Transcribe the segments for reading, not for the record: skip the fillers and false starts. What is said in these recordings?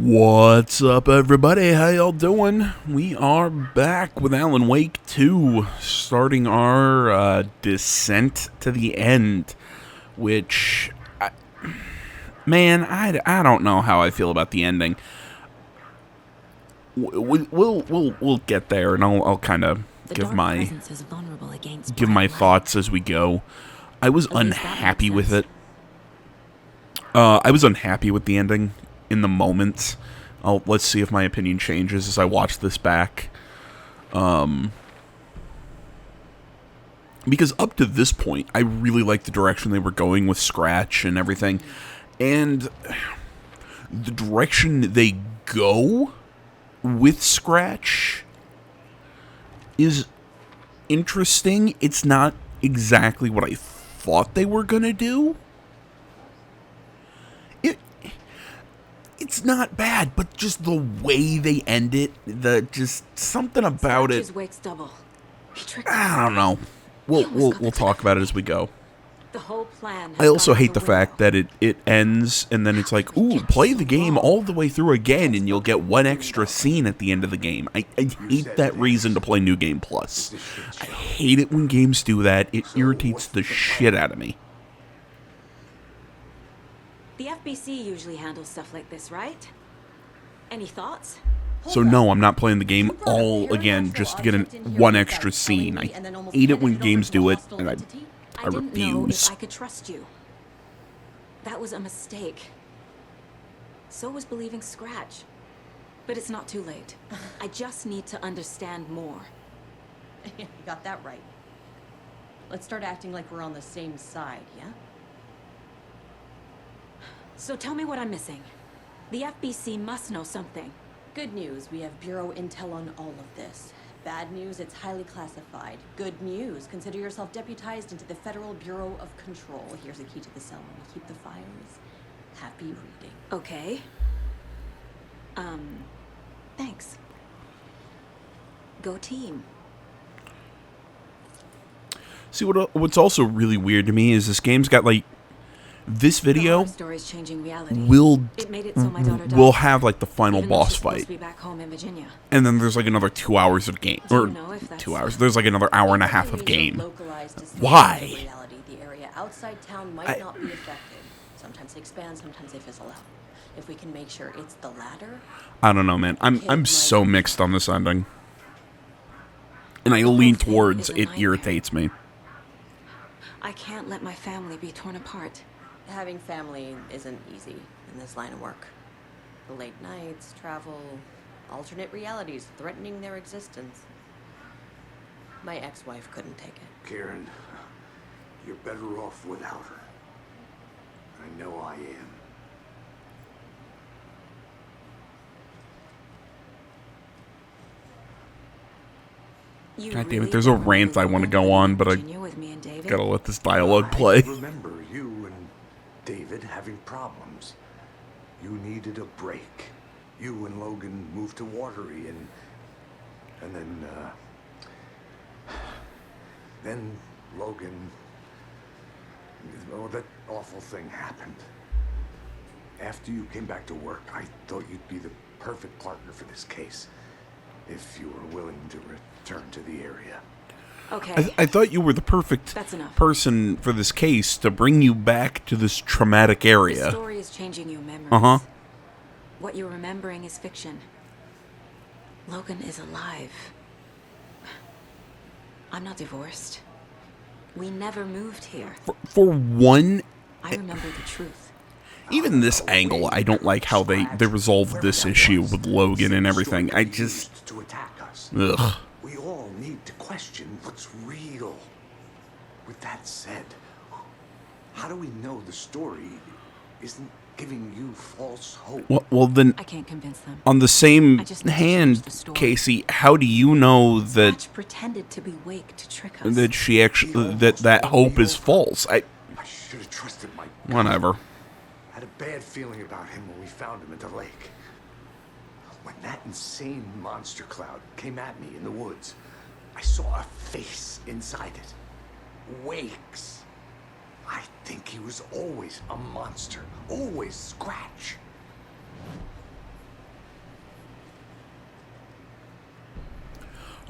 What's up, everybody? How y'all doing? We are back with Alan Wake 2, starting our descent to the end, which, I don't know how I feel about the ending. We'll get there, and I'll kind of give my thoughts as we go. I was unhappy with it. I was unhappy with the ending in the moment. Let's see if my opinion changes as I watch this back. Because up to this point, I really liked the direction they were going with Scratch and everything. And the direction they go with Scratch is interesting. It's not exactly what I thought they were going to do. It's not bad, but just the way they end it, just something about it. I don't know. We'll talk about it as we go. The whole plan. I also hate the fact that it ends and then it's like, ooh, play the game all the way through again and you'll get one extra scene at the end of the game. I hate that reason to play New Game Plus. I hate it when games do that. It irritates the shit out of me. The FBC usually handles stuff like this, right? Any thoughts? So no, I'm not playing the game all again just to get one extra scene. I hate it when games do it, and I refuse. Didn't know if I could trust you. That was a mistake. So was believing Scratch. But it's not too late. I just need to understand more. You got that right. Let's start acting like we're on the same side, yeah? So tell me what I'm missing. The FBC must know something. Good news, we have Bureau intel on all of this. Bad news, it's highly classified. Good news, consider yourself deputized into the Federal Bureau of Control. Here's a key to the cell where we keep the files. Happy reading. Okay. Thanks. Go team. See, what's also really weird to me is this game's got, like, this video will have like the final boss fight, and then there's like another 2 hours of game, or 2 hours. There's like another hour and a half of game. Why? The area outside town might not be affected. Sometimes they expand, sometimes they fizzle out. If we can make sure it's the latter, I don't know, man. I'm so mixed on this ending, and I lean towards it irritates me. I can't let my family be torn apart. Having family isn't easy in this line of work. The late nights, travel, alternate realities threatening their existence. My ex-wife couldn't take it. Karen, you're better off without her. I know I am. God damn it, there's a rant I want to go on, but I gotta let this dialogue play. I remember you and David having problems. You needed a break. You and Logan moved to Watery and then Logan, oh, that awful thing happened. After you came back to work, I thought you'd be the perfect partner for this case, if you were willing to return to the area. Okay. I thought you were the perfect person for this case to bring you back to this traumatic area. The story is changing your memories. What you're remembering is fiction. Logan is alive. I'm not divorced. We never moved here. For one... I remember the truth. Even this angle, I don't like how they resolved this issue with Logan and everything. I just... To attack us. Ugh. We all need to question what's real. With that said, how do we know the story isn't giving you false hope? Well then, I can't convince them. On the same hand, Casey, how do you know that Scratch pretended to be Wake to trick us? That she actually that hope is false? I should have trusted my gut. Whatever. I had a bad feeling about him when we found him at the lake. When that insane monster cloud came at me in the woods, I saw a face inside it. Wake's. I think he was always a monster. Always Scratch.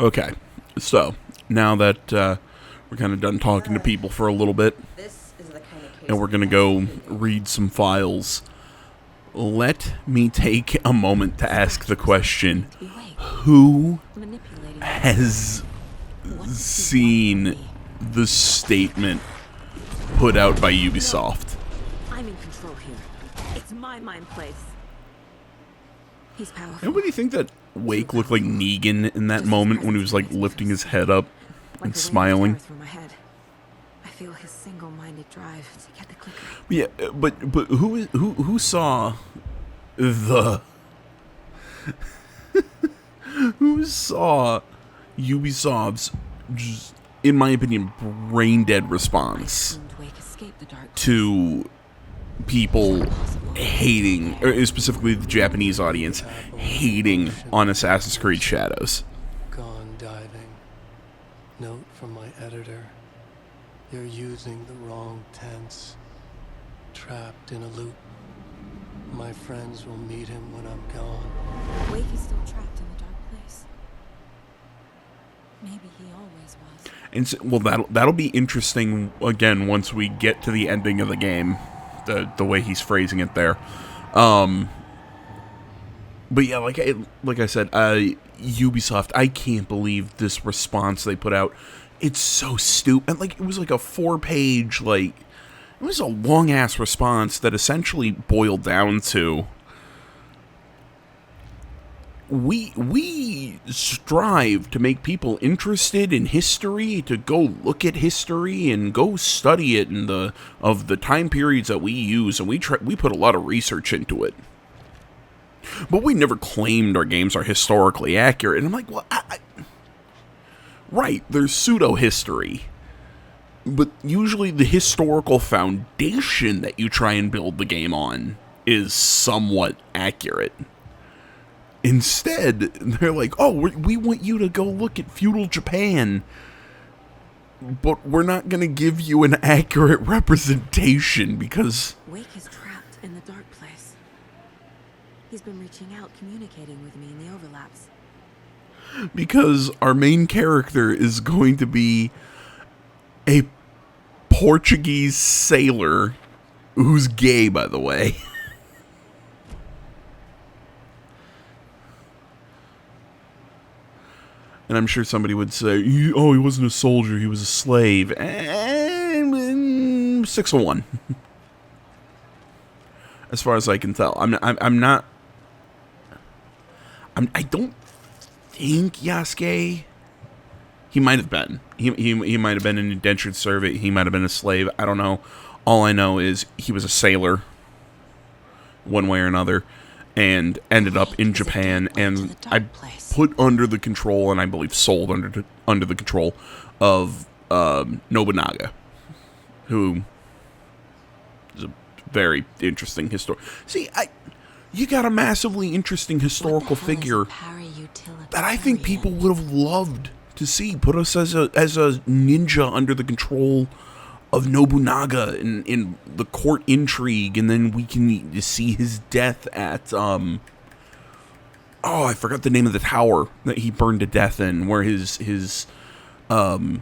Okay, so now that we're kind of done talking to people for a little bit, This is the kind of case and we're going to go read some files, let me take a moment to ask the question, To be Wake, who manipulating. has What does he seen want from me? the statement put out by Ubisoft? I'm in control here. It's my mind place. He's powerful. And what do you think that Wake looked like Negan in that moment when he was like lifting his head up Like and a wave of smiling? terror through my head. I feel his single-minded drive to get the clicker. Yeah, but who saw the who saw Ubisoft's, just, in my opinion, brain dead response Assumed Wake escaped the dark. to people hating, or specifically the Japanese audience, hating on Assassin's Creed Shadows? Gone diving. Note from my editor. You're using the wrong tense. Trapped in a loop. My friends will meet him when I'm gone. Wake is still trapped in the dark place. Maybe he always was. And so, well, that'll be interesting again once we get to the ending of the game, the way he's phrasing it there. But yeah, like I said, Ubisoft, I can't believe this response they put out. It's so stupid. Like, it was like a 4-page, like, it was a long ass response that essentially boiled down to, we strive to make people interested in history, to go look at history and go study it in the time periods that we use, and we put a lot of research into it. But we never claimed our games are historically accurate. And I'm like, well, right, there's pseudo-history. But usually the historical foundation that you try and build the game on is somewhat accurate. Instead, they're like, oh, we want you to go look at feudal Japan, but we're not going to give you an accurate representation because... Wake is trapped in the dark place. He's been reaching out, communicating with me in the overlaps. Because our main character is going to be a Portuguese sailor who's gay, by the way. And I'm sure somebody would say, oh, he wasn't a soldier, he was a slave. 601. As far as I can tell. I don't think Yasuke. He might have been. He might have been an indentured servant. He might have been a slave. I don't know. All I know is he was a sailor, one way or another, and ended up in Japan, and I put under the control, and I believe sold under the control of Nobunaga, who is a very interesting historian. See, you got a massively interesting historical figure that I think people would have loved to see. Put us as a ninja under the control of Nobunaga in the court intrigue, and then we can see his death at oh, I forgot the name of the tower that he burned to death in, where his The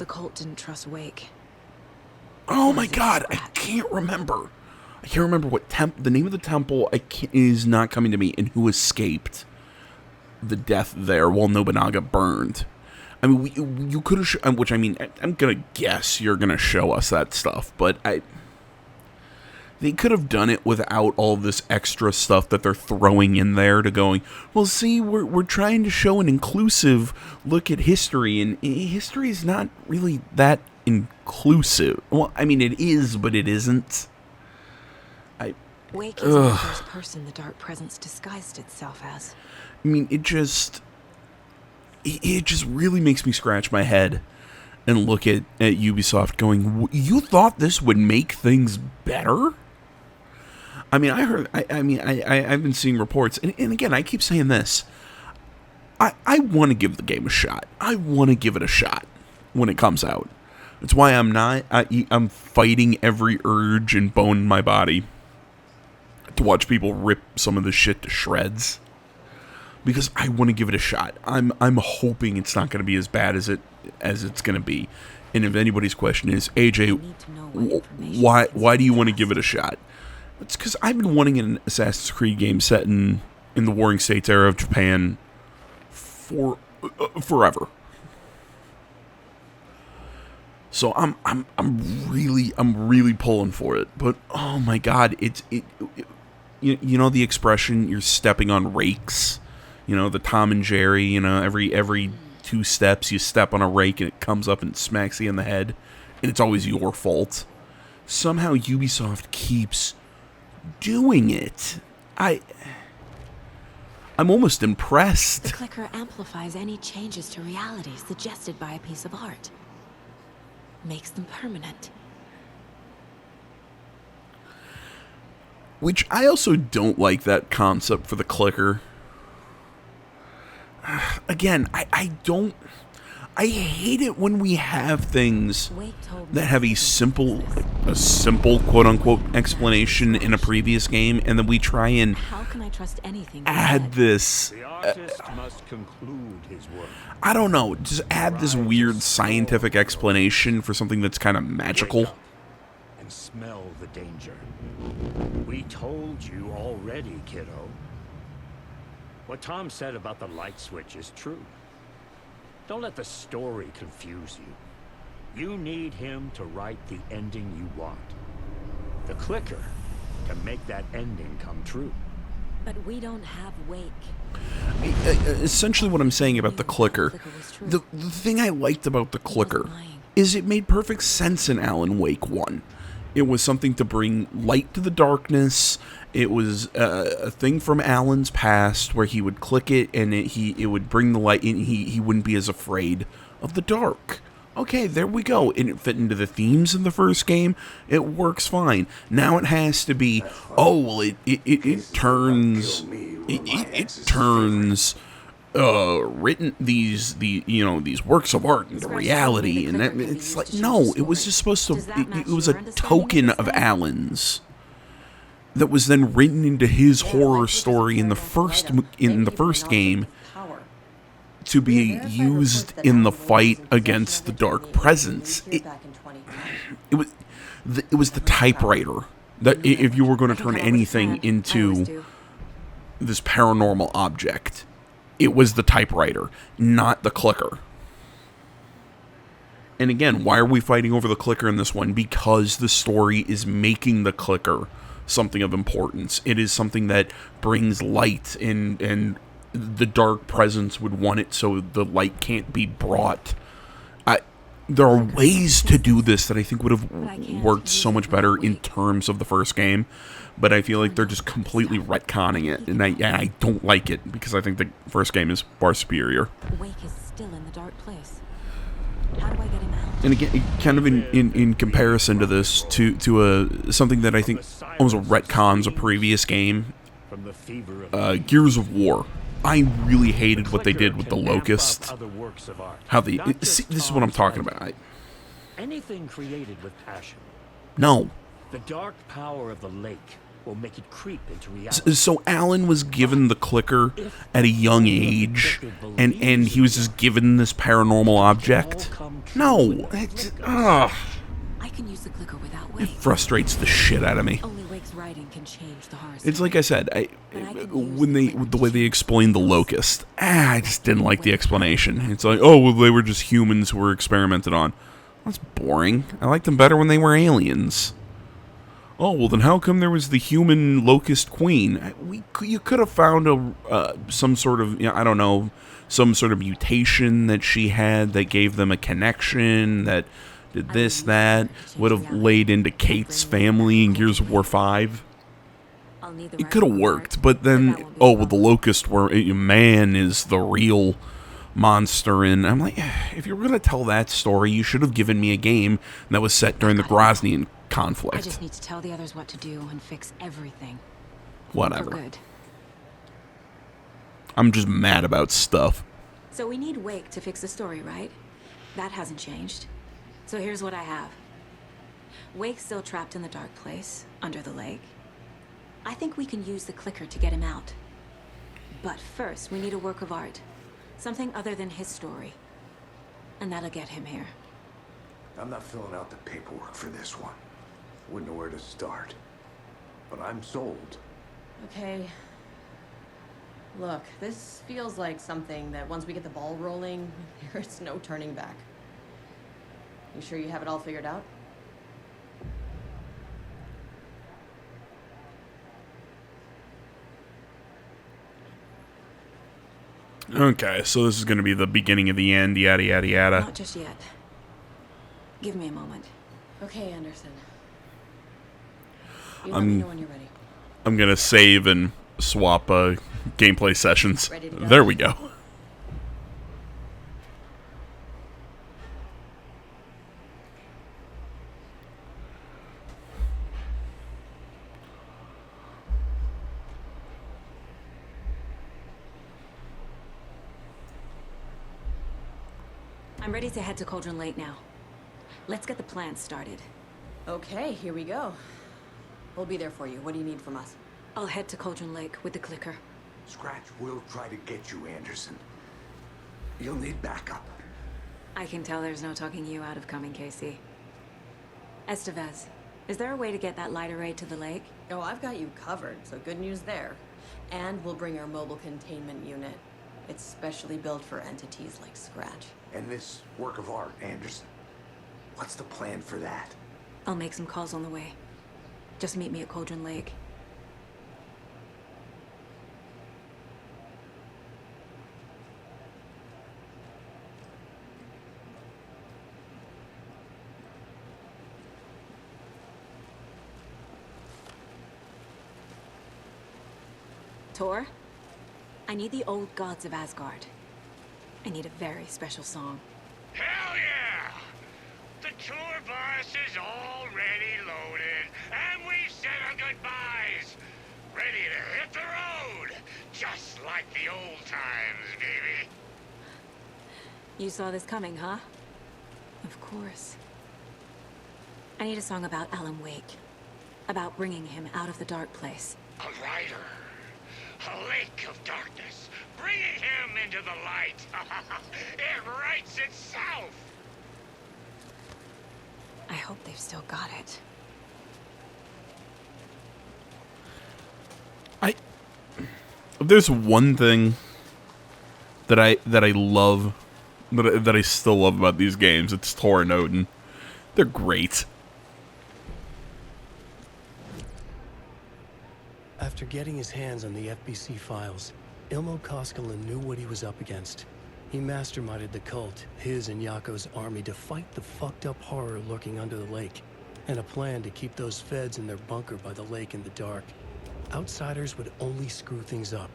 cult didn't trust Wake. oh my god, I can't remember. I can't remember what the name of the temple is not coming to me, and who escaped the death there while Nobunaga burned. I mean, you could have, which I mean, I'm gonna guess you're gonna show us that stuff, but they could have done it without all this extra stuff that they're throwing in there to going, well, see, we're trying to show an inclusive look at history, and history is not really that inclusive. Well, I mean, it is, but it isn't. Wake isn't the first person the dark presence disguised itself as. I mean, it just really makes me scratch my head and look at Ubisoft going, you thought this would make things better? I mean, I've been seeing reports, and again, I keep saying this. I want to give the game a shot. I want to give it a shot when it comes out. That's why I'm fighting every urge and bone in my body to watch people rip some of this shit to shreds. because I want to give it a shot. I'm hoping it's not going to be as bad as it's going to be. And if anybody's question is, AJ, need to know what information why do you want to is give it a shot? It's because I've been wanting an Assassin's Creed game set in the Warring States era of Japan for forever. So I'm really pulling for it. But oh my god, you know the expression, you're stepping on rakes. You know, the Tom and Jerry, you know, every 2 steps you step on a rake and it comes up and smacks you in the head, and it's always your fault. Somehow Ubisoft keeps doing it. I'm almost impressed. The clicker amplifies any changes to reality suggested by a piece of art. Makes them permanent. Which I also don't like that concept for the clicker. Again, I hate it when we have things Wake told me that have a simple quote-unquote explanation in a previous game, and then we try and How can I trust anything they add said? this, The artist must conclude his work. I don't know, just add this weird scientific explanation for something that's kind of magical. Wake up and smell the danger. We told you already, kiddo. What Tom said about the light switch is true. Don't let the story confuse you. You need him to write the ending you want. The clicker can make that ending come true. But we don't have Wake. Essentially what I'm saying about the clicker, the thing I liked about the clicker is it made perfect sense in Alan Wake 1. It was something to bring light to the darkness. It was a thing from Alan's past where he would click it and it would bring the light in. He wouldn't be as afraid of the dark. Okay, there we go. And it fit into the themes in the first game. It works fine. Now it has to be, oh, well, it turns written these works of art into reality, and that, it's like, no, it was just supposed to. It was a token of Alan's that was then written into his horror story in the first game to be used in the fight against the dark presence. It was the typewriter that if you were going to turn anything into this paranormal object, it was the typewriter, not the clicker. And again, why are we fighting over the clicker in this one? Because the story is making the clicker something of importance. It is something that brings light, and the dark presence would want it so the light can't be brought. There are ways to do this that I think would have worked so much better in terms of the first game, but I feel like they're just completely retconning it, and I don't like it because I think the first game is far superior. Wake is still in the dark place. How do I get him out? And again, kind of in comparison to this, to something that I think almost retcons a previous game, From the fever of Gears of War. I really hated what they did with the Locust. Other works of art. How they Not see, just this is what I'm Tom's talking idea. about. Anything created with passion. No. The dark power of the lake will make it creep into reality. So Alan was given the clicker at a young age, and he was just given this paranormal object. No. I can use the clicker without It Wake. frustrates the shit out of me. Only Wake's writing can change the horror It's story. like I said, the way they explained the Locust, I just didn't like the explanation. It's like, oh, well, they were just humans who were experimented on. That's boring. I liked them better when they were aliens. Oh, well, then how come there was the human Locust Queen? You could have found some sort of, I don't know, some sort of mutation that she had that gave them a connection that did this, that, would have laid into Kate's family in Gears of War 5. I'll need the It rest could have of the worked, art, but then, that won't be oh, a well, the problem. Locust man is the real monster, and I'm like, if you were going to tell that story, you should have given me a game that was set during the Grozny I conflict. just need to tell the others what to do and fix everything. Whatever. For good. I'm just mad about stuff. So we need Wake to fix the story, right? That hasn't changed. So here's what I have. Wake's still trapped in the dark place, under the lake. I think we can use the clicker to get him out. But first, we need a work of art. Something other than his story. And that'll get him here. I'm not filling out the paperwork for this one. Wouldn't know where to start. But I'm sold. Okay. Look, this feels like something that once we get the ball rolling, there's no turning back. You sure you have it all figured out? Okay, so this is going to be the beginning of the end, yada, yada, yada. Not just yet. Give me a moment. Okay, Anderson. You let me know when you're ready. I'm going to save and swap gameplay sessions. Ready to go? There we go. I'm ready to head to Cauldron Lake now. Let's get the plan started. Okay, here we go. We'll be there for you. What do you need from us? I'll head to Cauldron Lake with the clicker. Scratch will try to get you, Anderson. You'll need backup. I can tell there's no talking you out of coming, Casey. Estevez, is there a way to get that light array to the lake? Oh, I've got you covered, so good news there. And we'll bring our mobile containment unit. It's specially built for entities like Scratch. And this work of art, Anderson. What's the plan for that? I'll make some calls on the way. Just meet me at Cauldron Lake. Tor, I need the old gods of Asgard. I need a very special song. Hell yeah! The tour bus is already loaded, and we've said our goodbyes. Ready to hit the road, just like the old times, baby. You saw this coming, huh? Of course. I need a song about Alan Wake. About bringing him out of the dark place. A rider. A lake of darkness. Bringing him into the light. It writes itself. I hope they've still got it. If there's one thing that I love, that I still love about these games, it's Tor and Odin. They're great. After getting his hands on the FBC files, Ilmo Koskela knew what he was up against. He masterminded the cult, his and Yako's army, to fight the fucked up horror lurking under the lake, and a plan to keep those feds in their bunker by the lake in the dark. Outsiders would only screw things up.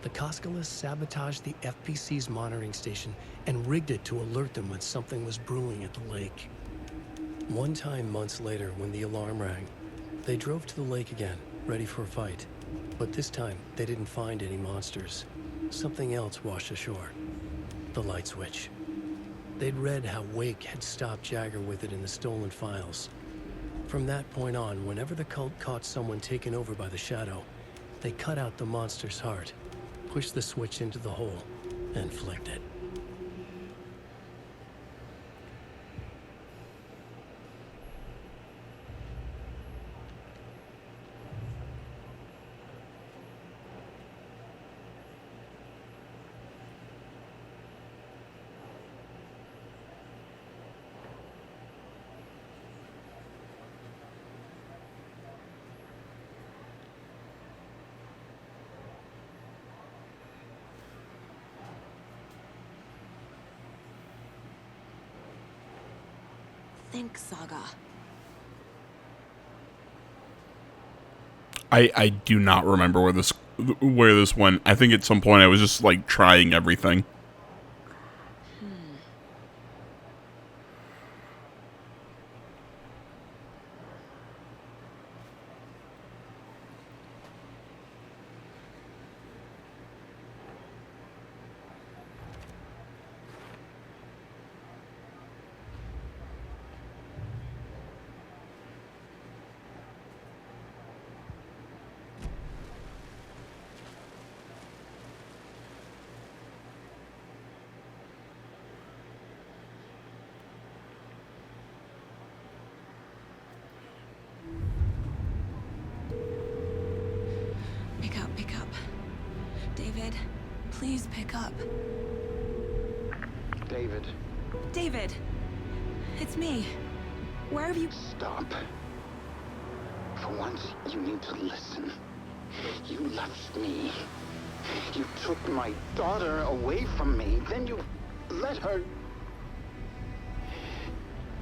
The Koskelas sabotaged the FPC's monitoring station and rigged it to alert them when something was brewing at the lake. One time months later, when the alarm rang, they drove to the lake again, ready for a fight. But this time, they didn't find any monsters. Something else washed ashore. The light switch. They'd read how Wake had stopped Jagger with it in the stolen files. From that point on, whenever the cult caught someone taken over by the Shadow, they cut out the monster's heart, pushed the switch into the hole, and flicked it. Think, Saga. I do not remember where this went. I think at some point I was just like trying everything. David, please pick up. David, David, it's me. Where have you... stop. For once, you need to listen. You left me. You took my daughter away from me. Then you let her...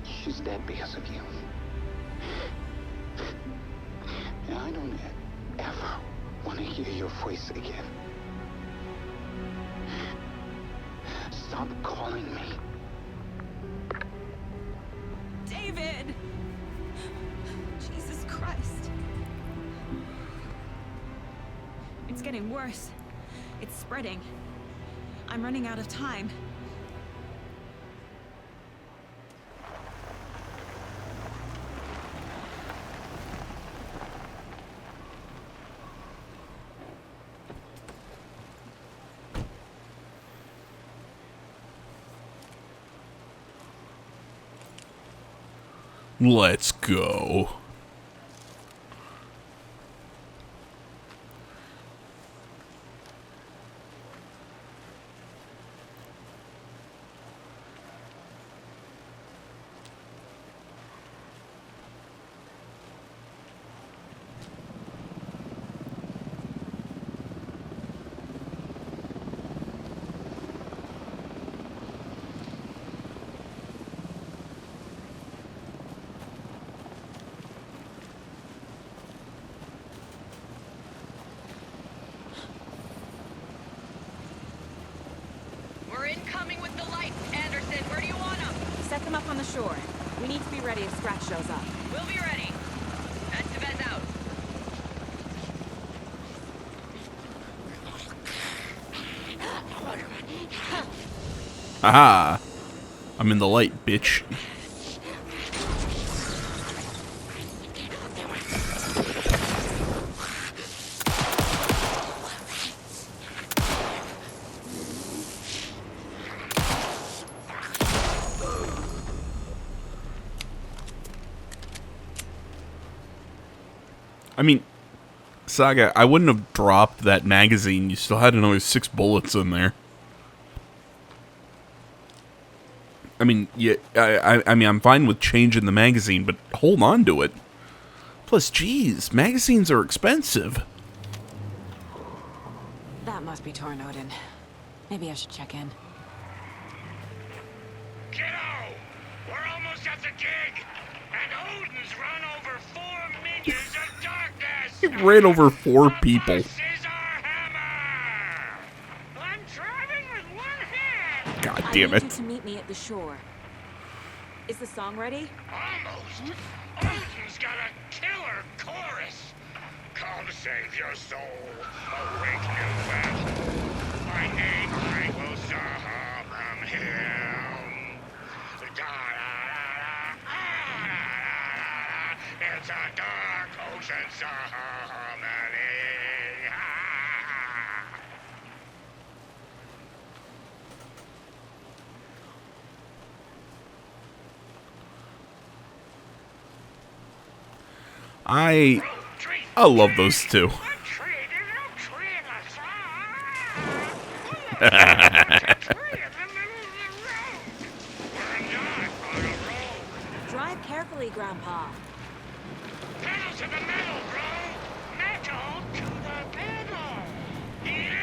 She's dead because of you. And I don't ever want to hear your voice again. Stop calling me. David! Jesus Christ. It's getting worse. It's spreading. I'm running out of time. Let's go. We're incoming with the lights. Anderson, where do you want them? Set them up on the shore. We need to be ready if Scratch shows up. We'll be ready. Estevez out. Aha! I'm in the light, bitch. I mean, Saga, I wouldn't have dropped that magazine. You still had another 6 bullets in there. I mean, yeah, I mean, I'm fine with changing the magazine, but hold on to it. Plus, geez, magazines are expensive. That must be Tornodin. Maybe I should check in. Kiddo! We're almost at the gig! And Odin's run over 4 minions of darkness! He ran over 4 people. This is our hammer! I'm driving with one hand! God I damn need you it. to meet me at the shore. Is the song ready? Almost! Odin's got a killer chorus! Call to save your soul, awake new west. My name I will summon him. Da-da-da-da-da-da-da. It's a dark ocean summoning. I love those two. Drive carefully, Grandpa. Pedal to the metal, bro! Metal to the pedal! Yeah!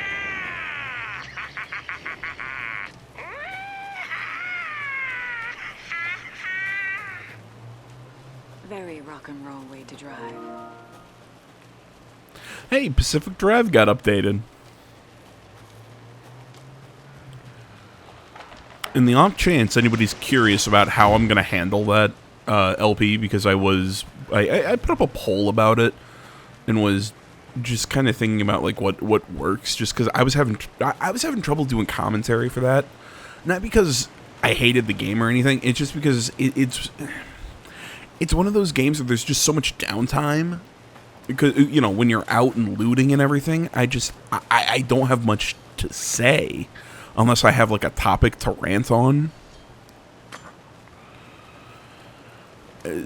Very rock and roll way to drive. Hey, Pacific Drive got updated. In the off chance anybody's curious about how I'm going to handle that LP, because I put up a poll about it and was just kind of thinking about like what works, just because I was having trouble doing commentary for that. Not because I hated the game or anything. It's just because it's one of those games where there's just so much downtime. Because, you know, when you're out and looting and everything, I don't have much to say unless I have like a topic to rant on.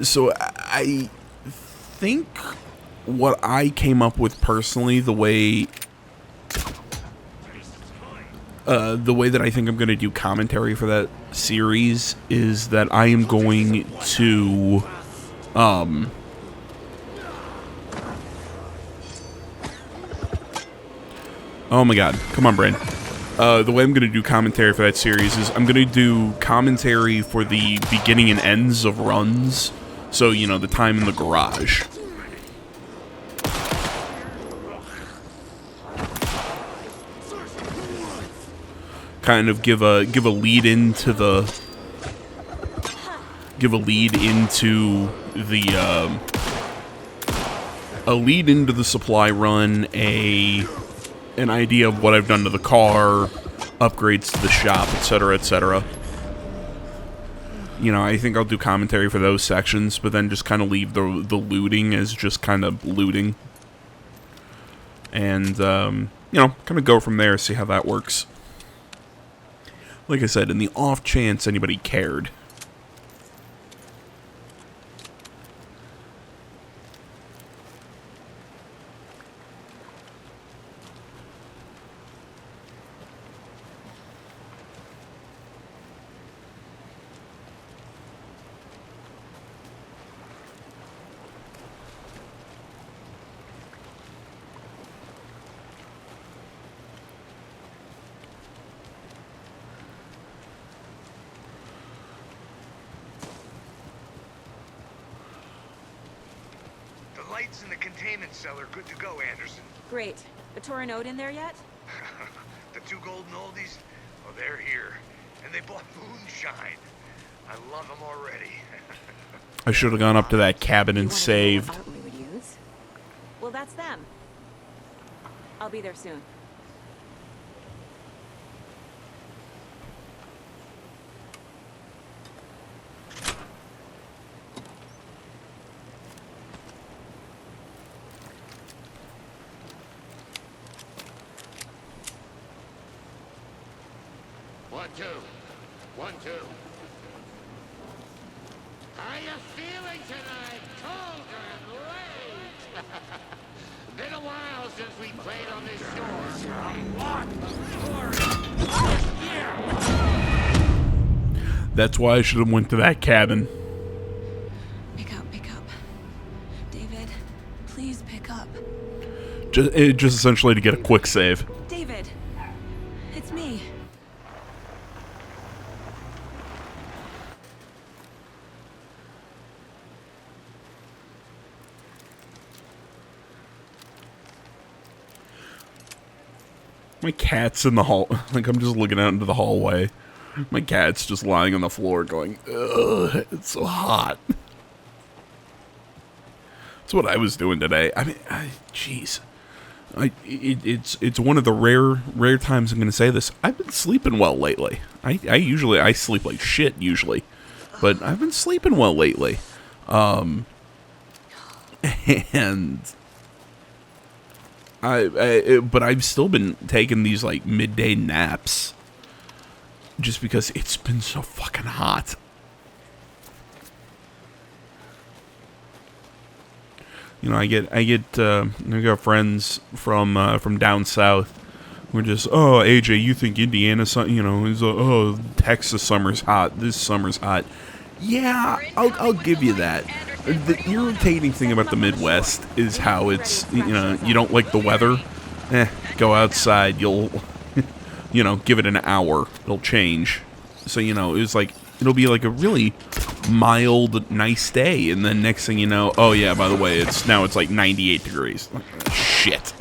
So I think what I came up with personally, the way the way that I think I'm going to do commentary for that series is that I am going to, oh my god, come on, Brain. The way I'm going to do commentary for that series is I'm going to do commentary for the beginning and ends of runs. So, you know, the time in the garage. Kind of give a lead into the supply run, an idea of what I've done to the car, upgrades to the shop, etc., etc. You know, I think I'll do commentary for those sections, but then just kind of leave the looting as just kind of looting. And, you know, kind of go from there, see how that works. Like I said, in the off chance anybody cared. The lights in the containment cell are good to go, Anderson. Great. The Torinode in there yet? The two golden oldies, oh, they're here. And they bought moonshine. I love them already. I should have gone up to that cabin and saved. We would use? Well, that's them. I'll be there soon. One, two. 1, 2. How you feeling tonight? Colder and late. Been a while since we played on this shore. That's why I should have went to that cabin. Pick up. David, please pick up. Just essentially to get a quick save. David, it's me. My cat's in the hall. Like, I'm just looking out into the hallway. My cat's just lying on the floor going, ugh, it's so hot. That's what I was doing today. I mean, jeez. It's one of the rare times I'm going to say this. I've been sleeping well lately. I sleep like shit usually. But I've been sleeping well lately. And but I've still been taking these like midday naps just because it's been so fucking hot. You know, I got friends from down south. We're just, oh, AJ, you think Indiana, you know, is oh, Texas summer's hot. This summer's hot. Yeah, I'll give you that. The irritating thing about the Midwest is how it's, you know, you don't like the weather. Go outside, you'll, you know, give it an hour, it'll change. So, you know, it's like, it'll be like a really mild, nice day, and then next thing you know, oh yeah, by the way, it's like 98 degrees. Shit.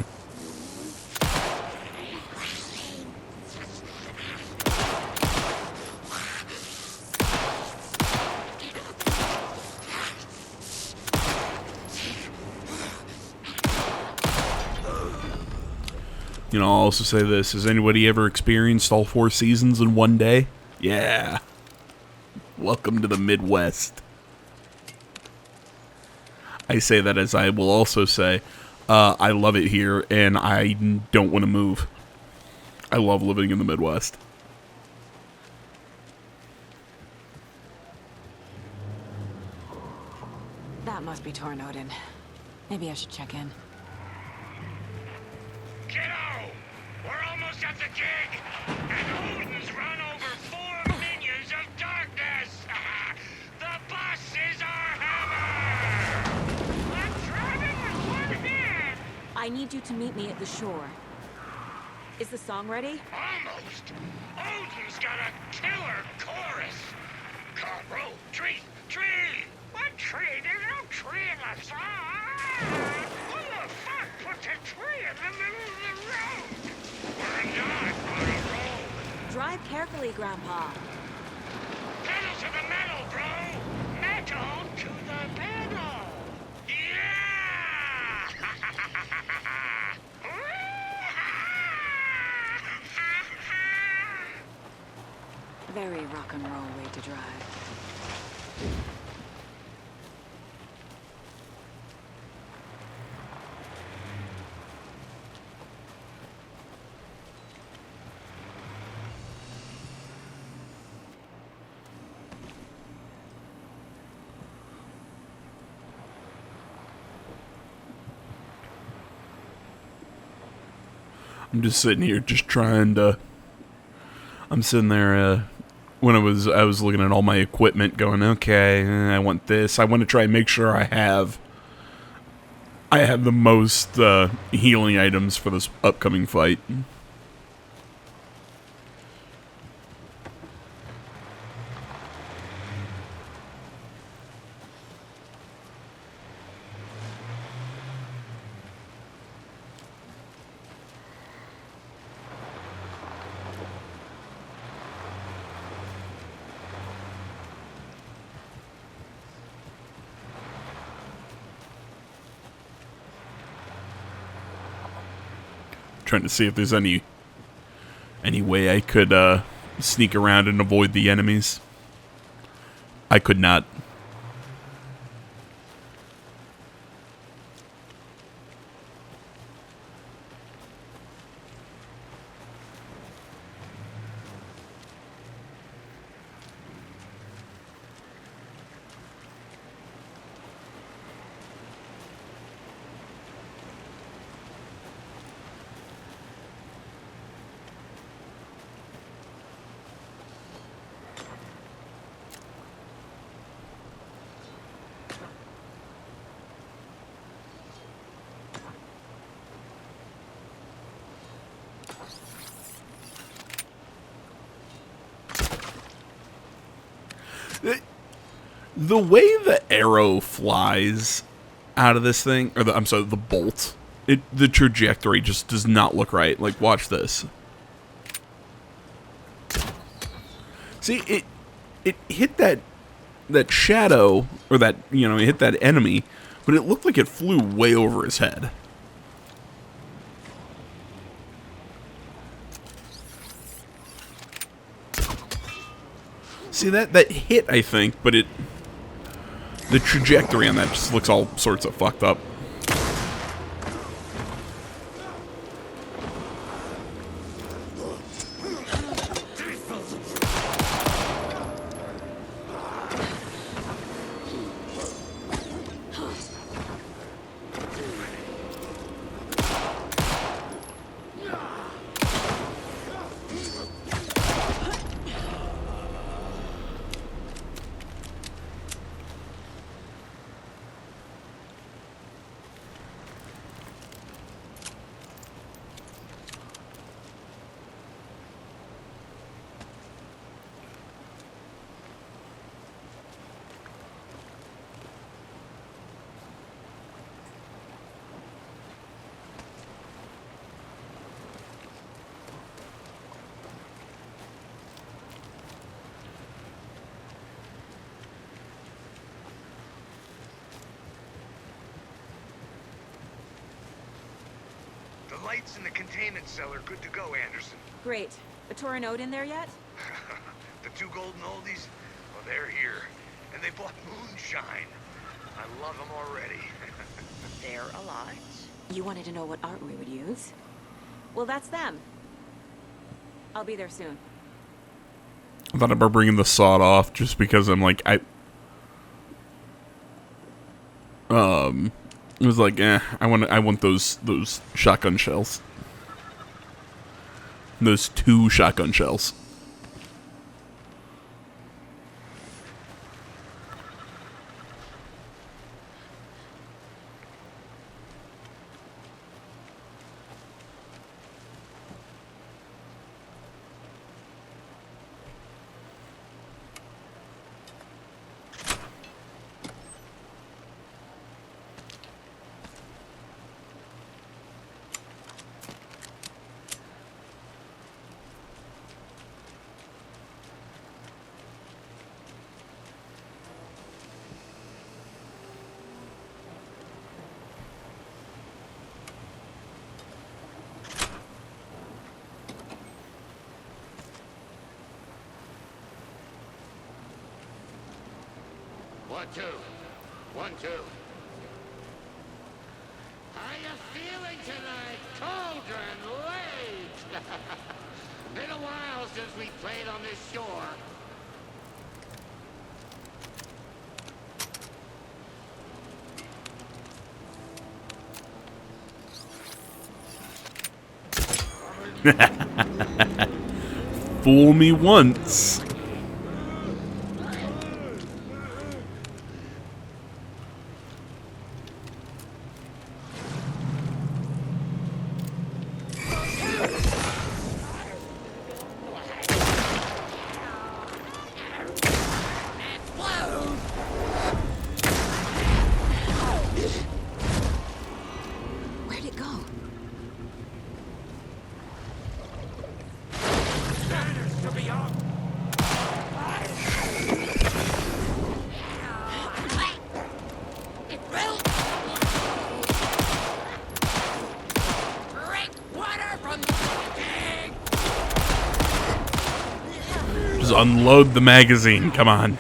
You know, I'll also say this. Has anybody ever experienced all 4 seasons in one day? Yeah. Welcome to the Midwest. I say that as I will also say, I love it here, and I don't want to move. I love living in the Midwest. That must be Tornodin. Maybe I should check in. Kiddo! We're almost at the gig! Odin's run over 4 minions of darkness! The boss is our hammer! I'm driving with one hand! I need you to meet me at the shore. Is the song ready? Almost! Odin's got a killer chorus! Car, road, tree, tree! What tree? There's no tree in the song! Who the fuck put a tree in the middle of the road? We're not on a road! Drive carefully, Grandpa. Pedal to the metal, bro! Metal to the pedal! Yeah! Very rock and roll way to drive. I'm just sitting here, just trying to. I'm sitting there when I was looking at all my equipment, going, okay, I want this. I want to try and make sure I have the most healing items for this upcoming fight. Trying to see if there's any way I could sneak around and avoid the enemies. I could not. The way the arrow flies out of this thing, or the bolt, the trajectory just does not look right. Like, watch this. See, it hit that shadow, or it hit that enemy, but it looked like it flew way over his head. See, that hit, I think, but the trajectory on that just looks all sorts of fucked up. The lights in the containment cell are good to go, Anderson. Great. A Torinode in there yet? The two golden oldies, well, they're here. And they bought moonshine. I love them already. They're alive. You wanted to know what art we would use? Well, that's them. I'll be there soon. I thought about bringing the sawed off just because I'm like, it was like, I want those shotgun shells. Those 2 shotgun shells. One, two. 1, 2. How you feeling tonight? Cauldron Lake! Been a while since we played on this shore. Fool me once. Where'd it go? Just unload the magazine. Come on.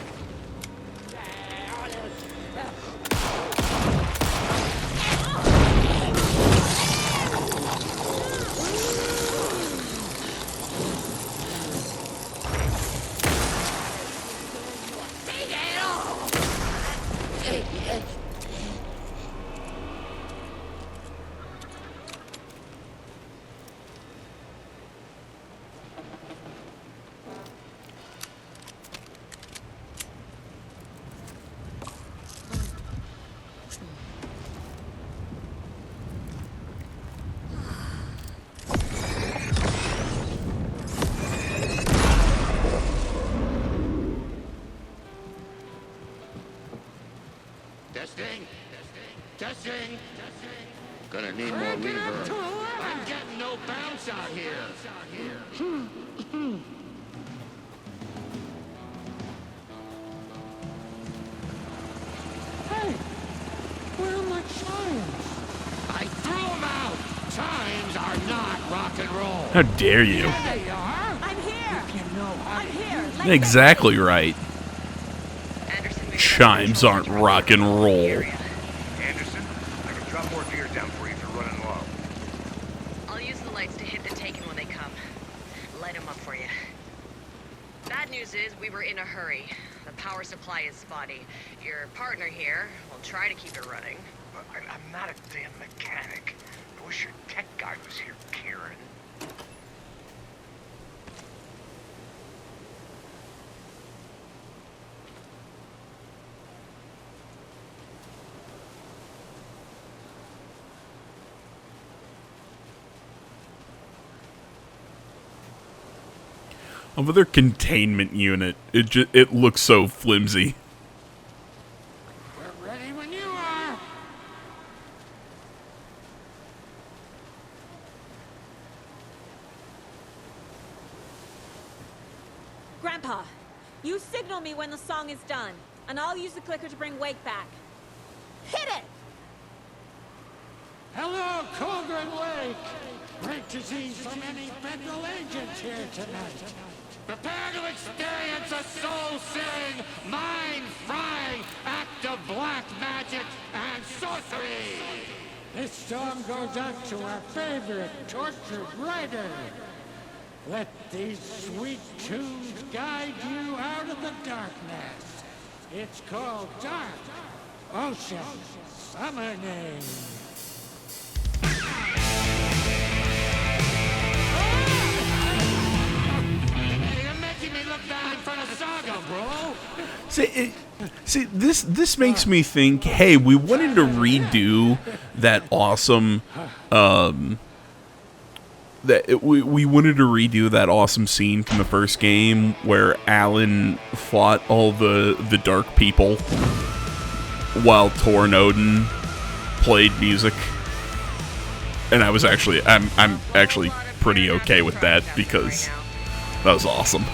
Testing. Testing. Gonna need more reverb. I'm getting no bounce out here. Hey, where are my chimes? I threw them out. Chimes are not rock and roll. How dare you? They are. I'm here! I'm here! Let Exactly right. Anderson, we've got Chimes control aren't control rock and of the roll. area. Anderson, I can drop more gear down for you if you're running low. I'll use the lights to hit the Taken when they come. Light them up for you. Bad news is we were in a hurry. The power supply is spotty. Your partner here will try to keep it running. I'm not a damn mechanic. I wish your tech guy was here, Kieran. Over their containment unit, it looks so flimsy. We're ready when you are. Grandpa, you signal me when the song is done, and I'll use the clicker to bring Wake back. Hit it! Hello, Cauldron Lake. Great to see so many federal agents here tonight. Prepare to experience a soul-searing, mind-frying act of black magic and sorcery. This song goes out to our favorite tortured writer. Let these sweet tunes guide you out of the darkness. It's called Dark Ocean Summoning. See, this makes me think, hey, we wanted to redo that awesome, we wanted to redo that awesome scene from the first game where Alan fought all the dark people while Tor and Odin played music. And I'm actually pretty okay with that because that was awesome.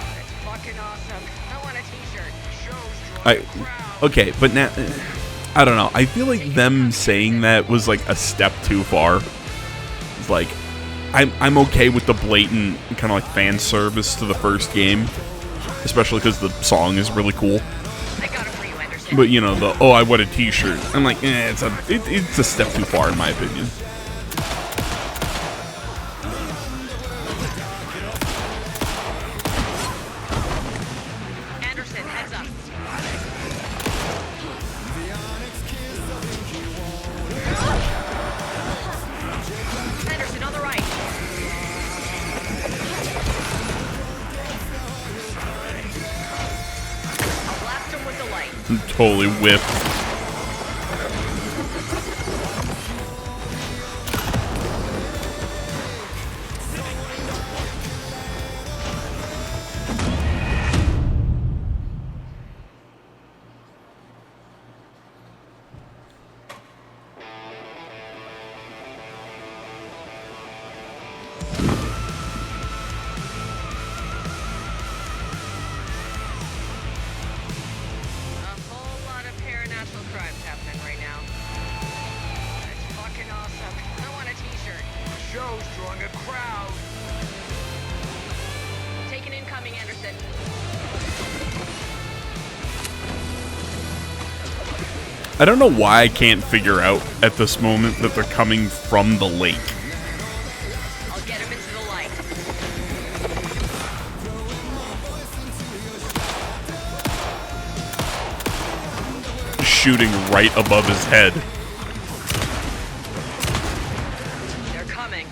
Okay, but now I don't know. I feel like them saying that was like a step too far. It's like I'm okay with the blatant kind of like fan service to the first game, especially because the song is really cool. But you know, I want a T-shirt. I'm like, it's a step too far in my opinion. Totally whipped. I don't know why I can't figure out at this moment that they're coming from the lake. I'll get him into the light. Shooting right above his head. They're coming.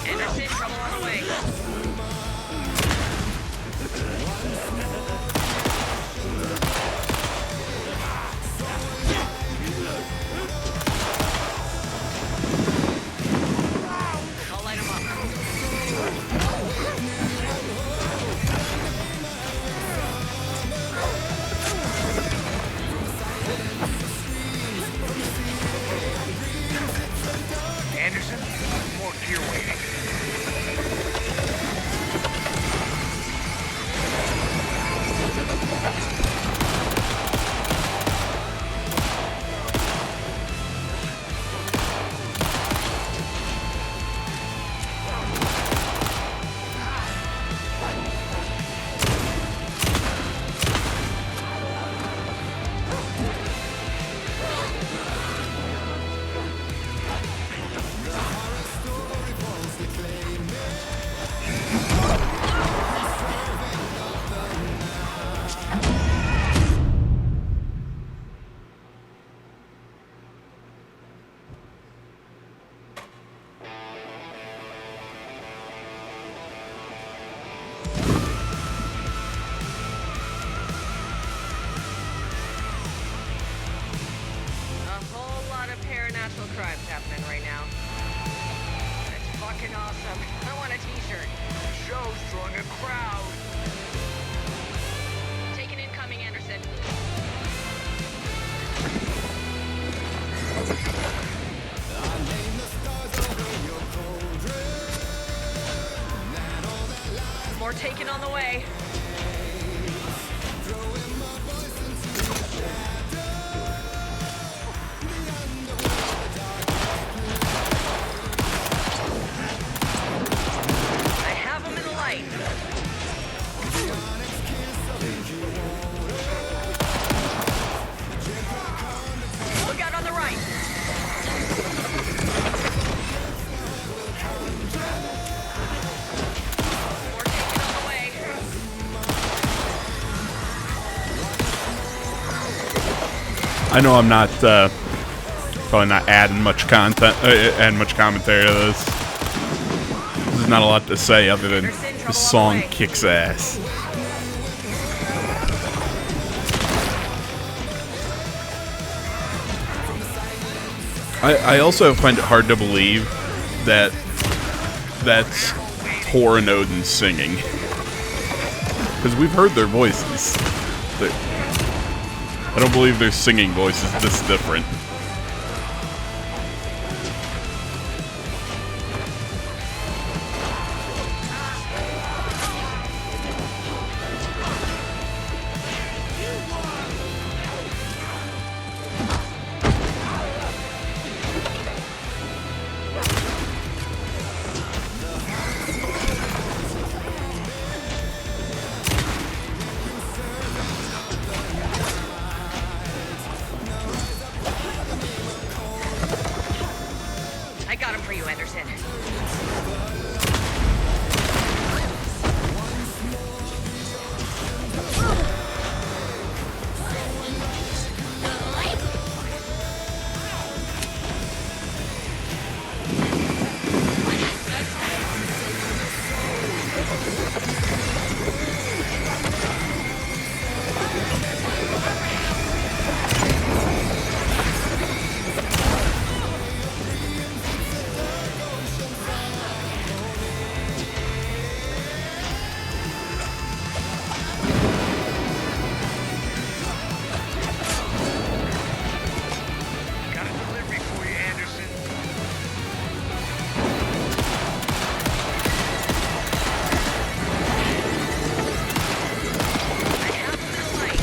Anderson, trouble on the way. I'll light him up. Anderson, more gear waiting. A whole lot of paranatural crimes happening right now. It's fucking awesome. I want a t-shirt. Show's drawing a crowd. Taking incoming, Anderson. More taken on the way. I have him in the light. Look out on the right. More taken on the way. I know I'm not probably not adding much content and much commentary to this. There's not a lot to say other than this song kicks ass. I also find it hard to believe that that's Thor and Odin singing. Because we've heard their voices. I don't believe their singing voice is this different. I got him for you, Anderson. Got a delivery for you, Anderson. I have the light.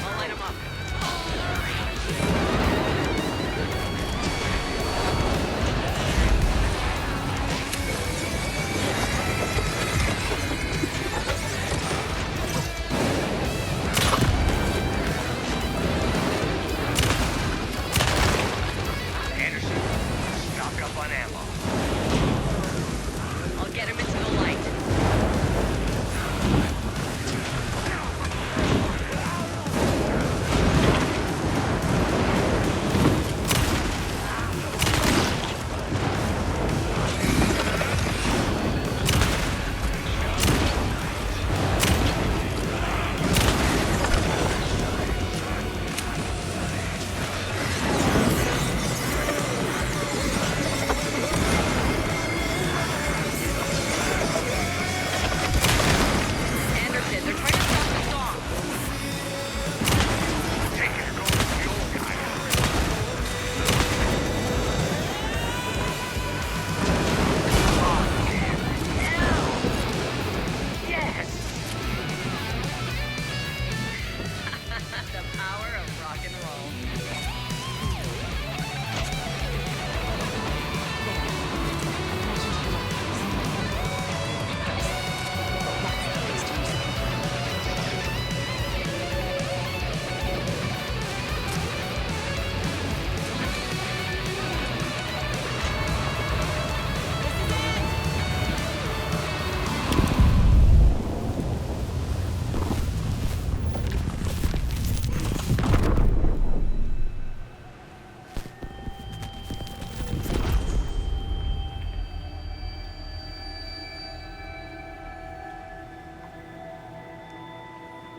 I'll light him up. Anderson, stock up on ammo. I'll get him into the light. Anderson, they're trying to stop the song. Taking her going with the old guy. Yes! The power of rock and roll.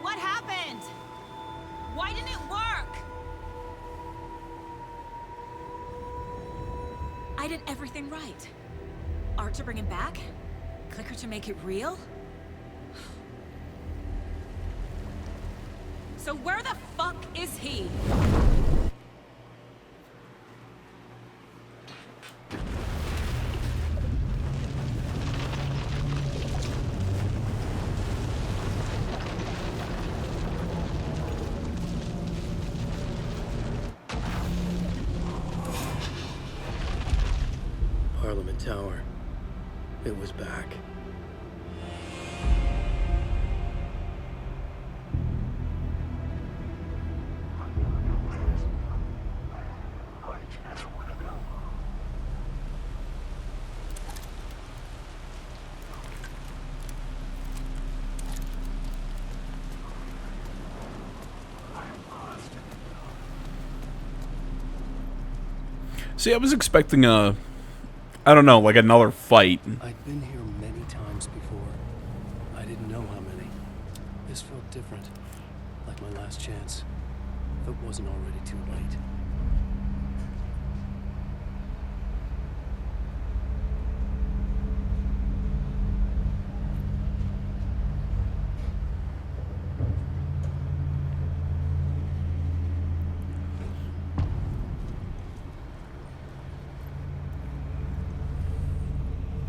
What happened? Why didn't it work? I did everything right. Art to bring him back? Clicker to make it real? So where the fuck is he? Parliament Tower. It was back. See, I was expecting I don't know, like another fight. I'd been here many times before. I didn't know how many. This felt different, like my last chance. If it wasn't already too late.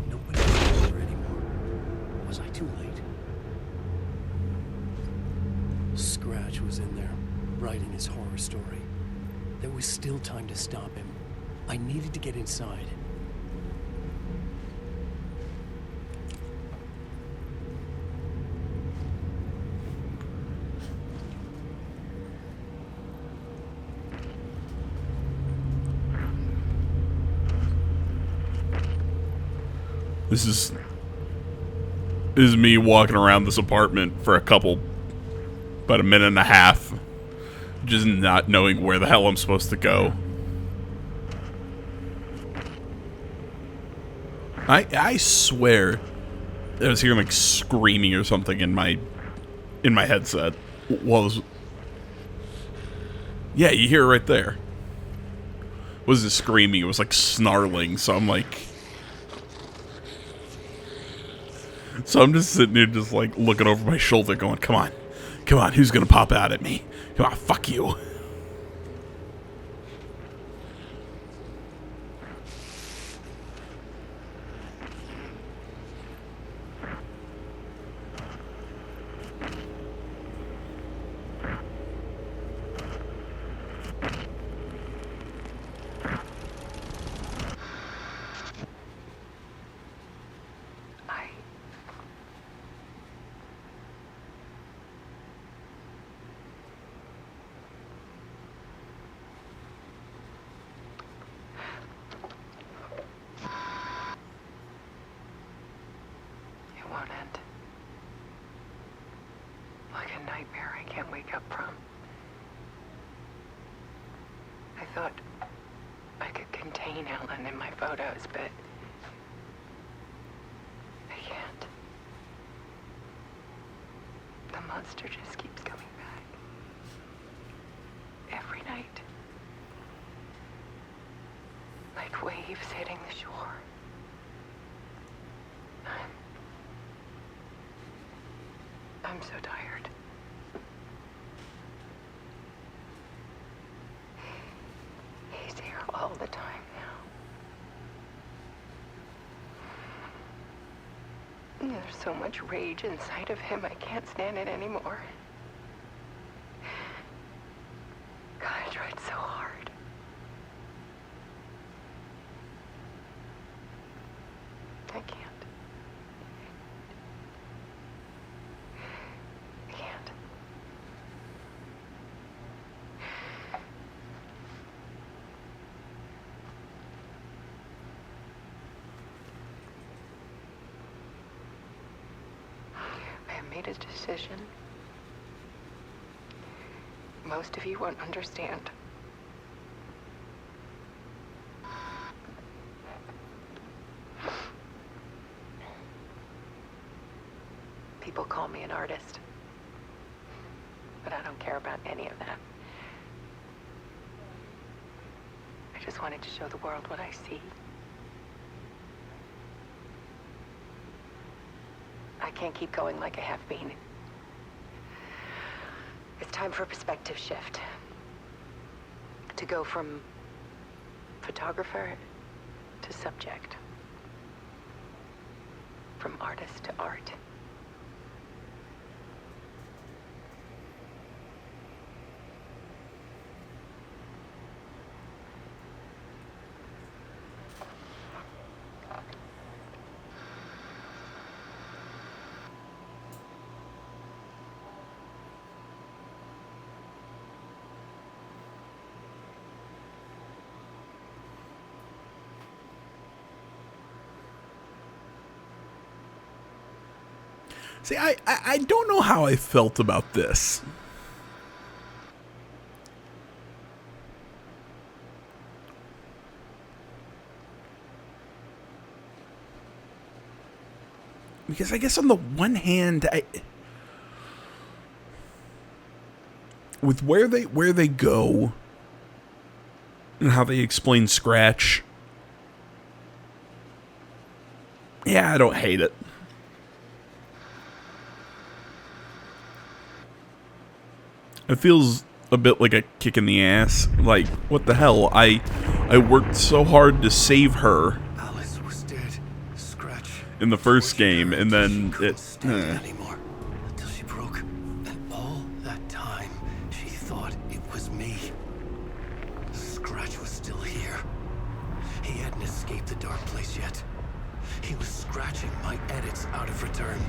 Nobody was here anymore. Was I too late? Scratch was in there, writing his horror story. There was still time to stop him. I needed to get inside. This is me walking around this apartment for about a minute and a half, just not knowing where the hell I'm supposed to go. I swear I was hearing like screaming or something in my headset. Yeah, you hear it right there. It wasn't screaming, it was like snarling, so I'm like... So I'm just sitting there just like looking over my shoulder going, come on, who's gonna pop out at me? Come on, fuck you. It won't end. Like a nightmare I can't wake up from. I thought I could contain Ellen in my photos, but I can't. The monster just keeps coming back. Every night. Like waves hitting the shore. I'm so tired. He's here all the time now. There's so much rage inside of him, I can't stand it anymore. God, I tried so hard. I can't. I can't. I have made a decision. Most of you won't understand. People call me an artist, but I don't care about any of that. I just wanted to show the world what I see. I can't keep going like I have been. It's time for a perspective shift. To go from photographer to subject. From artist to art. See, I don't know how I felt about this. Because I guess on the one hand, with where they go and how they explain Scratch, yeah, I don't hate it. It feels a bit like a kick in the ass. Like, what the hell? I worked so hard to save her Alice was dead. Scratch. in the first game, and then it... Stand anymore until she broke. And all that time, she thought it was me. Scratch was still here. He hadn't escaped the dark place yet. He was scratching my edits out of return.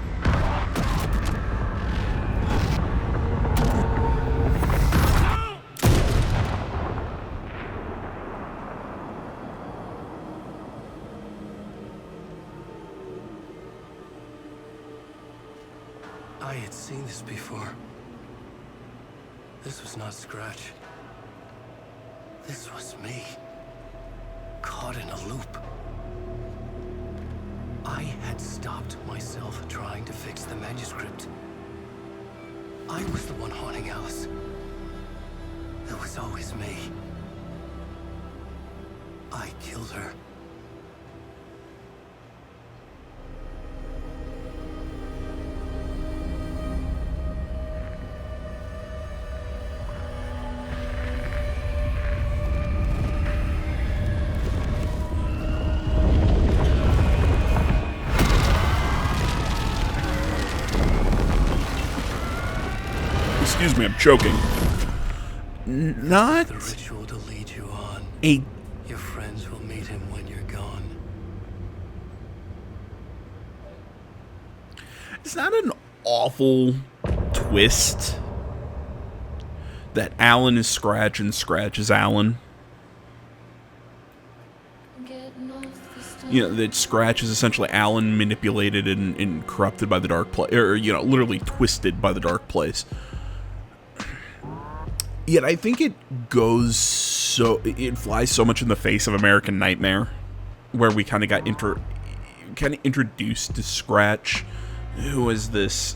I had seen this before. This was not Scratch. This was me. Caught in a loop. I had stopped myself trying to fix the manuscript. I was the one haunting Alice. It was always me. I killed her. Excuse me, I'm choking. Not The ritual to lead you on. a... Your friends will meet him when you're gone. It's not an awful twist that Alan is Scratch and Scratch is Alan. You know, that Scratch is essentially Alan manipulated and corrupted by the dark place, or, you know, literally twisted by the dark place. Yet I think it flies so much in the face of American Nightmare, where we kind of got introduced to Scratch, who is this,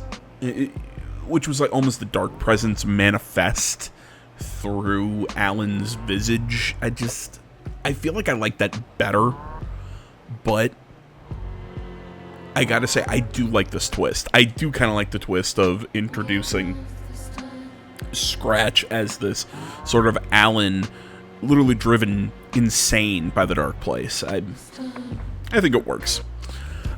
which was like almost the dark presence manifest through Alan's visage. I feel like I like that better, but I gotta say, I do like this twist. I do kind of like the twist of introducing Scratch as this sort of Alan, literally driven insane by the dark place. I think it works.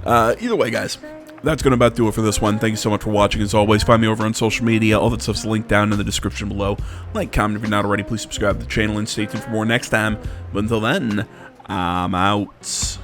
Either way, guys, that's going to about do it for this one. Thank you so much for watching. As always, find me over on social media. All that stuff's linked down in the description below. Like, comment if you're not already. Please subscribe to the channel and stay tuned for more next time. But until then, I'm out.